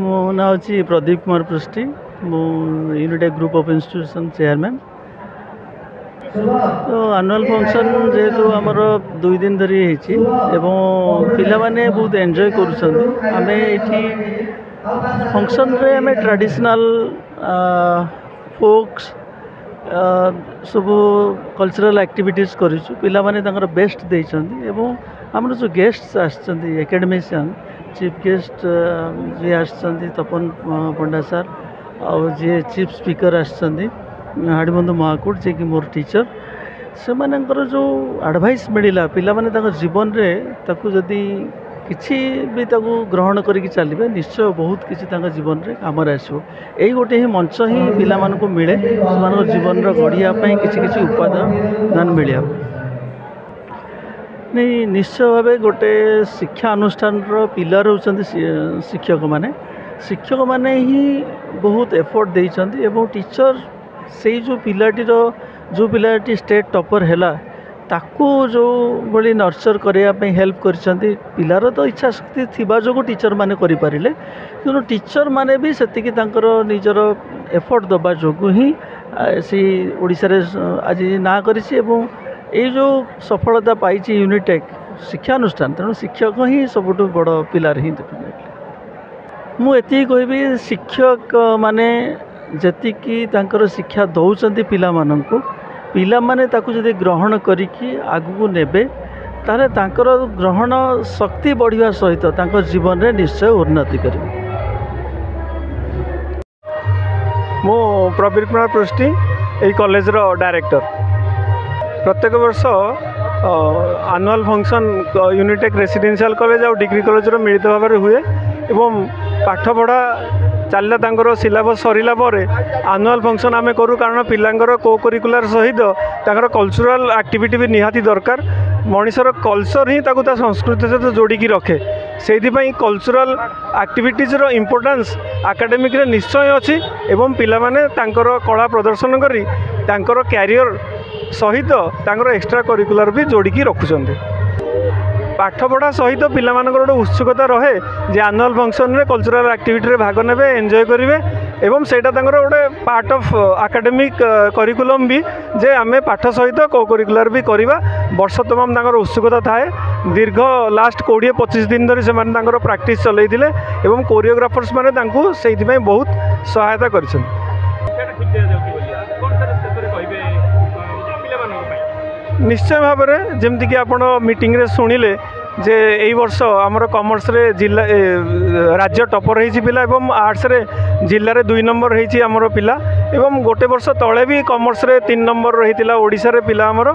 मो ना हूँ प्रदीप कुमार पृष्टि मु Unitech group of institution chairman. तो एनुअल फंक्शन जेहेतु आमर 2 दिन धरी पिला माने बहुत एंजॉय करें ये फंक्शन रे आम ट्रेडिशनल फोक्स सब कल्चरल एक्टिविटीज करूँ पिला माने तांकर बेस्ट देइछंती एवं हमर जो गेस्ट आछंती एकेडमिशियन चीफ गेस्ट जी आछंती तपन पंडा सर और जी चीफ स्पीकर आछंती हाड़ीबंधु महाकूट जे कि मोर टीचर से मानकर जो एडवाइस मिला पिला माने तांकर जीवन रे ताकू जदी किसी भी ताकू ग्रहण करके चलिए निश्चय बहुत किसी जीवन में कम आसो यही गोटे ही मंच ही पिला मानकु मिले से जीवन गढ़िया किसी उपादान मिले नहीं निश्चय भाव गोटे शिक्षा अनुष्ठान पिलर होती शिक्षक माने ही बहुत एफर्ट देइछंती एवं टीचर से जो पिलाटीर जो पिलाटी स्टेट टॉपर हैला ताकू जो बड़ी नर्चर करने हेल्प करछंती पिलार तो इच्छा शक्ति थिबा जो टीचर माने करि पारिले कि टीचर माने भी सेतिकी तांकर निजर एफर्ट दबा जोगु ही सी ओडिसा रे आज ना करिछि एवं ये जो सफलता पाई यूनिटेक शिक्षा अनुष्ठान तेणु शिक्षक ही सबुठु बड़ पिलार ही मु एति कहबी शिक्षक माने जतिकी तांकर शिक्षा दौचंती पिला माननकु पिला माने ताकू जदि ग्रहण करिकी आगु नेबे तारे तांकर ग्रहण शक्ति बढ़िया सहित तांकर जीवन रे निश्चय उन्नति करिवे। मो प्रवीर कुमार पृष्टि ए कॉलेज रो डायरेक्टर प्रत्येक वर्ष annual function Unitech residential college और डिग्री कॉलेज रो मिलित भाव में हुए एवं पाठ पढ़ा चलला तांकर सिलेबस सरिला पर एनुअल फंक्शन आमे करूँ कारण पिलांकर को करिकुलर सहित तांकर कल्चरल एक्टिविटी भी निहाती दरकार मनीषर कल्चर ही ताकू ता संस्कृति सहित जोड़िकी रखे से कल्चरल एक्टिविटीज रो इम्पोर्टेंस एकेडमिक रे निश्चय अच्छी एवं पिला माने तांकर कला प्रदर्शन करी तांकर कैरियर सहित तांकर एक्स्ट्रा करिकुलर भी जोड़िकी रखुचंती पाठपढ़ा सहित पिला गोटे उत्सुकता रहे जे एनुअल फंक्शन रे कल्चरल एक्टिविटी रे भाग नेबे एंजॉय करेंगे एवं सेटा तांकर गोटे पार्ट ऑफ एकेडमिक करिकुलम भी जे आमे पाठ सहित को करिकुलर भी करवा वर्ष तमाम तांकर उत्सुकता थाए दीर्घ लास्ट 20-25 दिन धरी से तांकर प्रैक्टिस चलैथिले एवं कोरियोग्राफर्स माने तांको सेइथि बहुत सहायता करछन। निश्चय भाव में जमती कि आपण मीटिंग रे सुनिले जे एई वर्ष आमर कॉमर्स रे जिला राज्य टॉपर होई पिला एवं आर्ट्स रे जिल्ला रे 2 नंबर होई आमर पिला एवं गोटे वर्ष तले भी कॉमर्स रे 3 नंबर रही ओडिशा रे पिला आमर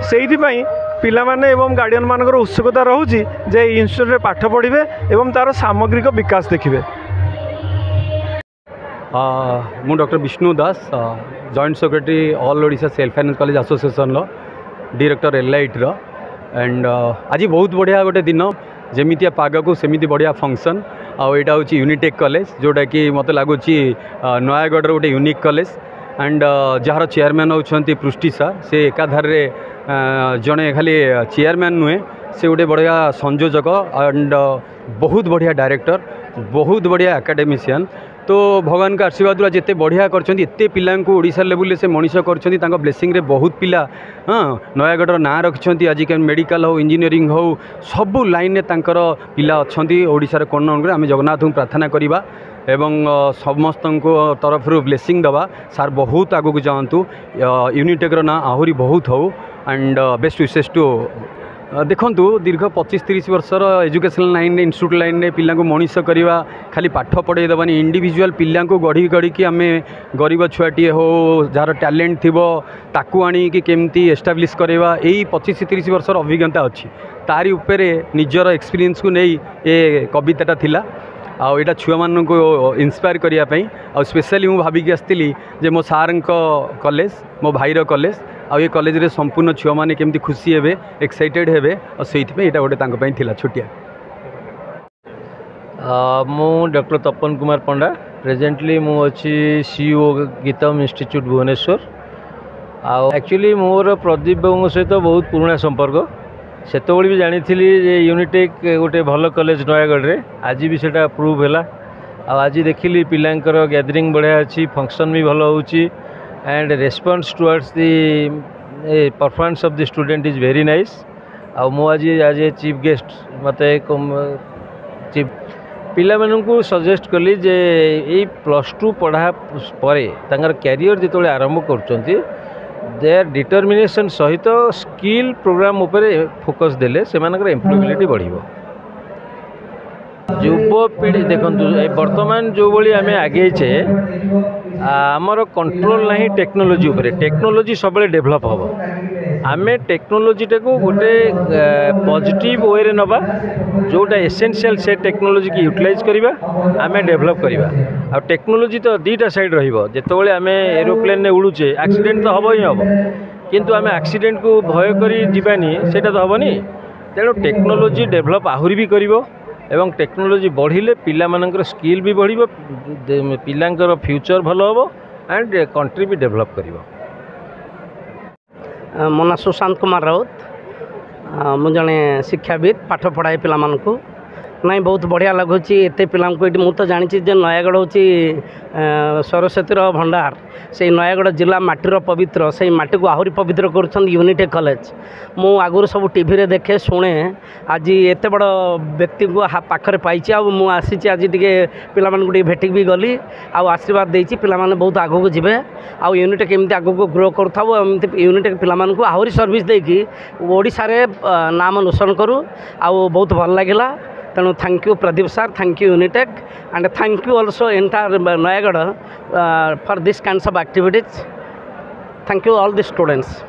सेइथि पई पिला माने एवं गार्डियन मानकर उत्सुकता रहउची जे इंस्टीट्यूट रे पाठ पढ़िबे एवं तार सामग्रिक विकास देखिबे। मु doctor Vishnu Das joint secretary all Odisha self finance college association रो डायरेक्टर एलआईटी रो एंड आज बहुत बढ़िया गोटे दिन जमितिया पाग को सेमिति बढ़िया फंक्शन आउ यहाँ हूँ यूनिटेक कॉलेज जोटा कि मत लगुच नयागढ़ गोटे unique college and jar chairman होती पृष्टि सर से एकाधार जड़े खाली चेयरमैन नुहे से गोटे बढ़िया संयोजक एंड बहुत बढ़िया डायरेक्टर बहुत बढ़िया एकेडमिशियन तो भगवान का आशीर्वाद जिते बढ़िया करते पिला ओडिशा लेवल से मनीष कर ब्लेसिंग रे बहुत पिला हाँ नयागढ़ ना रखिंट आज मेडिकल हो इंजीनियरिंग हो सबू लाइन में तांकर पिला अच्छा ओडिशार कोण अनुकूल आम जगन्नाथ को प्रार्थना करवा एवं समस्त तरफ ब्लेसिंग दवा सार बहुत आगू जातु यूनिटेक ना आहरी बहुत हो एंड बेस्ट विशेष टू देखु दीर्घ 25-30 वर्षर एजुकेशनल लाइन रे इंस्टीट्यूट लाइन रे पिला को मनीष करवा खाली पाठ पढ़े देवानी इंडिविजुअल पिला को गढ़ी गढ़ी कि आम गरीब छुआटे हो जार टैलेंट थी ताकू आनी कि केमती एस्टाब्लिश करवा यही 25-30 वर्षर अभिज्ञता अच्छी तारी उपरे निजर एक्सपीरियंस को नहीं ये कविताटा थिला आउ यहाँ छुआ मान को इंस्पायर करने आ स्पेशली मुझे भाविकी आसती जे मो सार कॉलेज मो भाईर कॉलेज आ ये कॉलेज रे संपूर्ण छुआ मैंने केमती खुशी हेबे एक्साइटेड हेबे और से गोटे थिला छोटिया। मु डॉक्टर तपन कुमार पंडा प्रेजेंटली मु अच्छी CEO GITAM institute Bhubaneswar actually मोर प्रदीप बाबू सहित बहुत पुराना संपर्क सेत भी जानी यूनिटेक गोटे भल कॉलेज नयागढ़ रे आज भी सेटा प्रूव है आज देखिली पिलांकर गैदरिंग बढ़िया अच्छी फंक्शन भी भल होची and response towards the performance of the student is very nice आ मु आज चीफ गेस्ट मत चीफ पिला मानू सजेस्ट कली जे ये +2 पढ़ा परे तांगर कैरियर जिते आरंभ कर देयर डिटर्मिनेशन सहित स्किल प्रोग्राम उपरे फोकस देले से एम्प्लॉयबिलिटी बढ़िबो। युवपीढ़ी देखु बर्तमान जो भाई आम आगे आमर कंट्रोल ना टेक्नोलोजी उपरे टेक्नोलोजी सब डेभलप हम आम टेक्नोलोजीटा को गोटे पॉजिटिव वे रे नबा जोटा एसेंशियल से टेक्नोलोजी की यूटिलाइज करवा आम डेभलप करवा आ टेक्नोलोजी तो दीटा साइड रजिते आम एरोप्लेन उड़ूचे एक्सीडेंट तो हम ही हम किंतु आम एक्सीडेंट को भय करी जीवानी सेटा तो हेनी तेणु टेक्नोलोजी डेभलप आहुरी भी करिवो एवं टेक्नोलोजी बढ़िले पिला मानकर स्किल भी बढ़िबो पिलांकर फ्यूचर भल होबो एंड कंट्री भी डेभलप करिवो। मो ना सुशांत कुमार राउत मु जने शिक्षाविद पाठ पढ़ाए पिला मानकु नहीं बहुत बढ़िया लगुच एत पिला मुझे तो जानी नयागढ़ हूँ सरस्वती भंडार से नयागढ़ जिला माटीर पवित्र से माटी को आहरी पवित्र कर यूनिटेक कॉलेज मु आगुरी सब टीवी रे देखे शुणे आज एत बड़ व्यक्ति को पाखरे पाई आसी आज टे पे भेटी भी गली आशीर्वाद देती पिला बहुत आगू जीवे आउ यूनिटेक एमती आगू ग्रो कर यूनिटेक पिला आहरी सर्विस देकी ओडिशा रे नाम रोशन करूँ आउ बहुत भल लगिला तेणु thank you Pradeep sir thank you Unitech and thank you also entire Nayagarh for this kinds of activities thank you all the students.